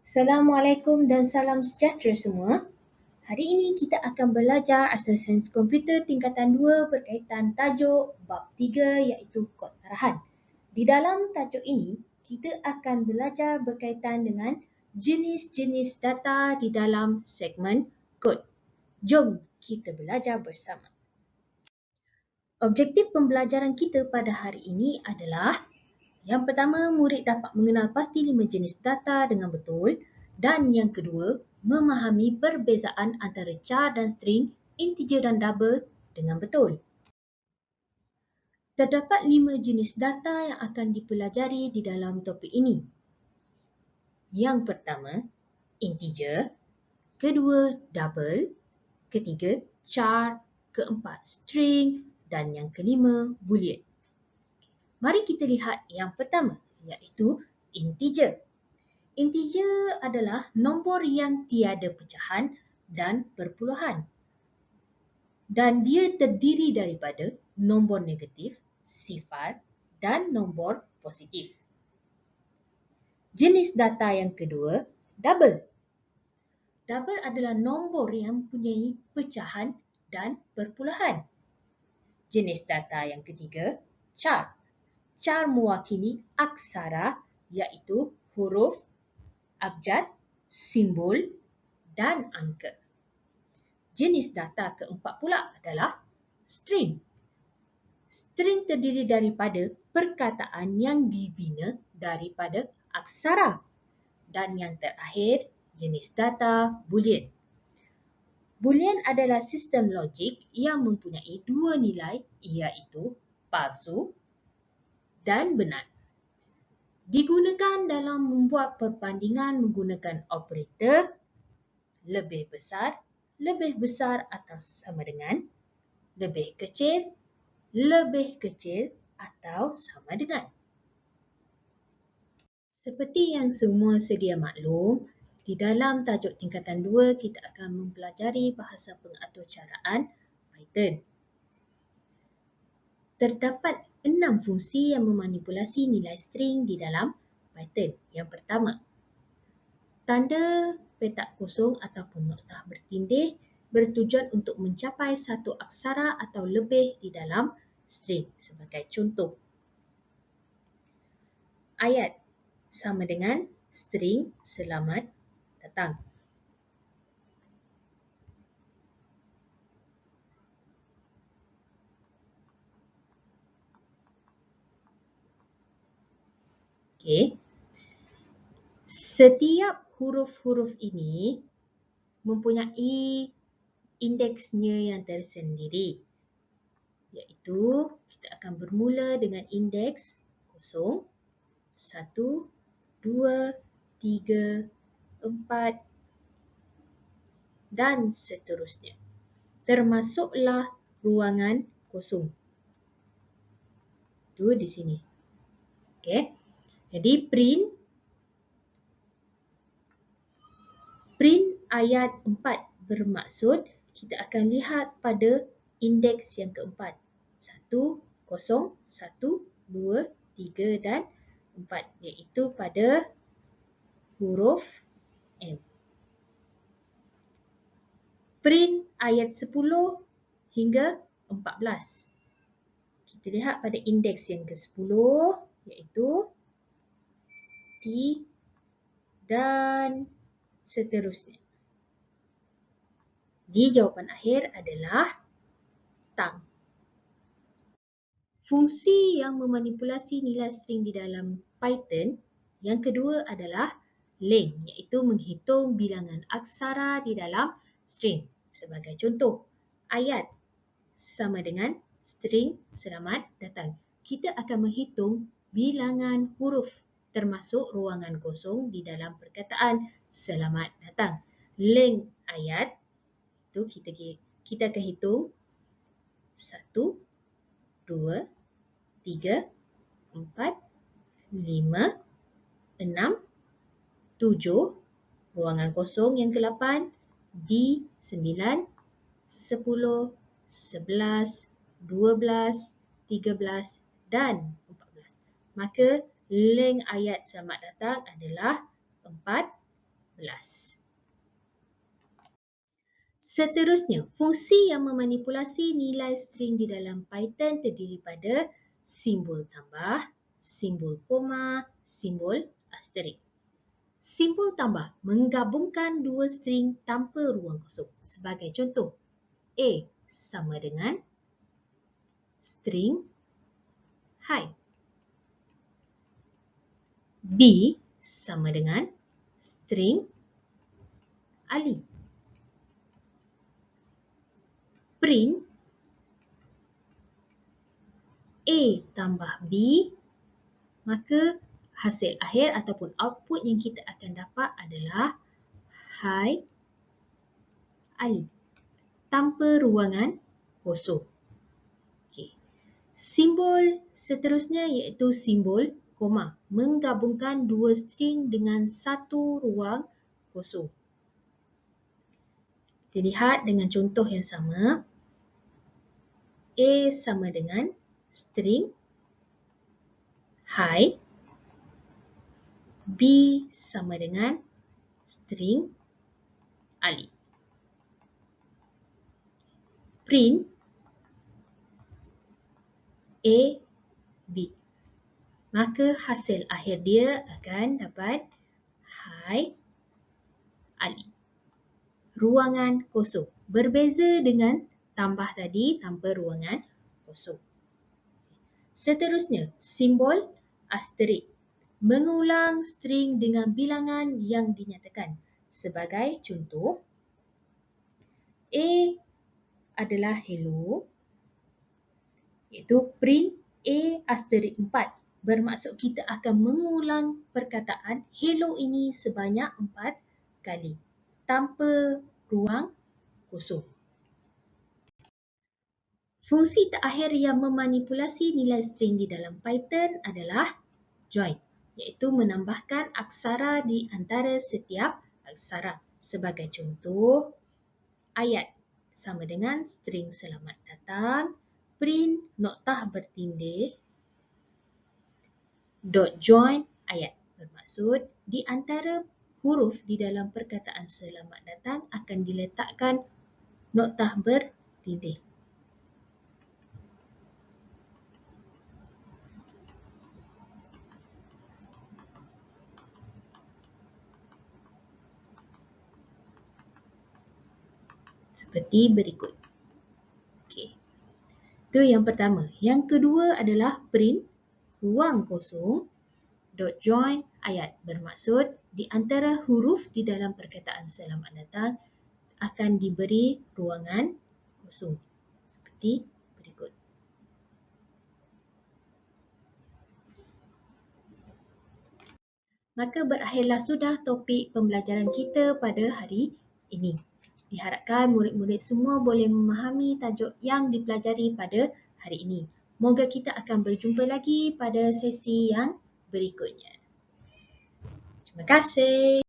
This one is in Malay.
Assalamualaikum dan salam sejahtera semua. Hari ini kita akan belajar asas sains komputer tingkatan 2 berkaitan tajuk bab 3 iaitu kod arahan. Di dalam tajuk ini, kita akan belajar berkaitan dengan jenis-jenis data di dalam segmen kod. Jom kita belajar bersama. Objektif pembelajaran kita pada hari ini adalah yang pertama, murid dapat mengenal pasti 5 jenis data dengan betul dan yang kedua, memahami perbezaan antara char dan string, integer dan double dengan betul. Terdapat 5 jenis data yang akan dipelajari di dalam topik ini. Yang pertama, integer, kedua, double, ketiga, char, keempat, string dan yang kelima, boolean. Mari kita lihat yang pertama, iaitu integer. Integer adalah nombor yang tiada pecahan dan perpuluhan. Dan dia terdiri daripada nombor negatif, sifar dan nombor positif. Jenis data yang kedua, double. Double adalah nombor yang mempunyai pecahan dan perpuluhan. Jenis data yang ketiga, char. Char mewakili aksara iaitu huruf, abjad, simbol dan angka. Jenis data keempat pula adalah string. String terdiri daripada perkataan yang dibina daripada aksara. Dan yang terakhir, jenis data boolean. Boolean adalah sistem logik yang mempunyai dua nilai iaitu palsu dan benar. Digunakan dalam membuat perbandingan menggunakan operator lebih besar atau sama dengan, lebih kecil atau sama dengan. Seperti yang semua sedia maklum, di dalam tajuk tingkatan 2 kita akan mempelajari bahasa pengaturcaraan Python. Terdapat 6 fungsi yang memanipulasi nilai string di dalam Python. Yang pertama, tanda petak kosong ataupun noktah bertindih bertujuan untuk mencapai satu aksara atau lebih di dalam string. Sebagai contoh, ayat sama dengan string selamat datang. Okey. Setiap huruf-huruf ini mempunyai indeksnya yang tersendiri. Iaitu kita akan bermula dengan indeks 0, 1, 2, 3, 4 dan seterusnya. Termasuklah ruangan kosong. Itu di sini. Okey. Jadi print ayat 4 bermaksud kita akan lihat pada indeks yang keempat. 1, 0, 1, 2, 3 dan 4 iaitu pada huruf M. Print ayat 10 hingga 14. Kita lihat pada indeks yang ke-10 iaitu T dan seterusnya. Di jawapan akhir adalah tang. Fungsi yang memanipulasi nilai string di dalam Python yang kedua adalah len, iaitu menghitung bilangan aksara di dalam string. Sebagai contoh, ayat sama dengan string selamat datang. Kita akan menghitung bilangan huruf termasuk ruangan kosong di dalam perkataan selamat datang. Len ayat itu kita akan hitung 1, 2, 3, 4, 5, 6, 7, ruangan kosong yang ke-8, di 9, 10, 11, 12, 13 dan 14. Maka length ayat selamat datang adalah 4, Seterusnya, fungsi yang memanipulasi nilai string di dalam Python terdiri pada simbol tambah, simbol koma, simbol asterik. Simbol tambah menggabungkan dua string tanpa ruang kosong. Sebagai contoh, A sama dengan string hi. B sama dengan string Ali. Print A tambah B, maka hasil akhir ataupun output yang kita akan dapat adalah Hi Ali tanpa ruangan kosong. Okay. Simbol seterusnya iaitu simbol koma, menggabungkan dua string dengan satu ruang kosong. Kita lihat dengan contoh yang sama. A sama dengan string hi. B sama dengan string Ali. Print A, B. Maka hasil akhir dia akan dapat Hi Ali. Ruangan kosong. Berbeza dengan tambah tadi tanpa ruangan kosong. Seterusnya, simbol asterik. Mengulang string dengan bilangan yang dinyatakan. Sebagai contoh, A adalah hello, iaitu print A asterik 4. Bermaksud kita akan mengulang perkataan hello ini sebanyak 4 kali tanpa ruang kosong. Fungsi terakhir yang memanipulasi nilai string di dalam Python adalah join, iaitu menambahkan aksara di antara setiap aksara. Sebagai contoh, ayat sama dengan string selamat datang, print noktah bertindih, dot join ayat. Bermaksud di antara huruf di dalam perkataan selamat datang akan diletakkan noktah bertindih. Seperti berikut. Okey. Itu yang pertama. Yang kedua adalah print ruang kosong dot join ayat. Bermaksud di antara huruf di dalam perkataan selamat datang akan diberi ruangan kosong. Seperti berikut. Maka berakhirlah sudah topik pembelajaran kita pada hari ini. Diharapkan murid-murid semua boleh memahami tajuk yang dipelajari pada hari ini. Moga kita akan berjumpa lagi pada sesi yang berikutnya. Terima kasih.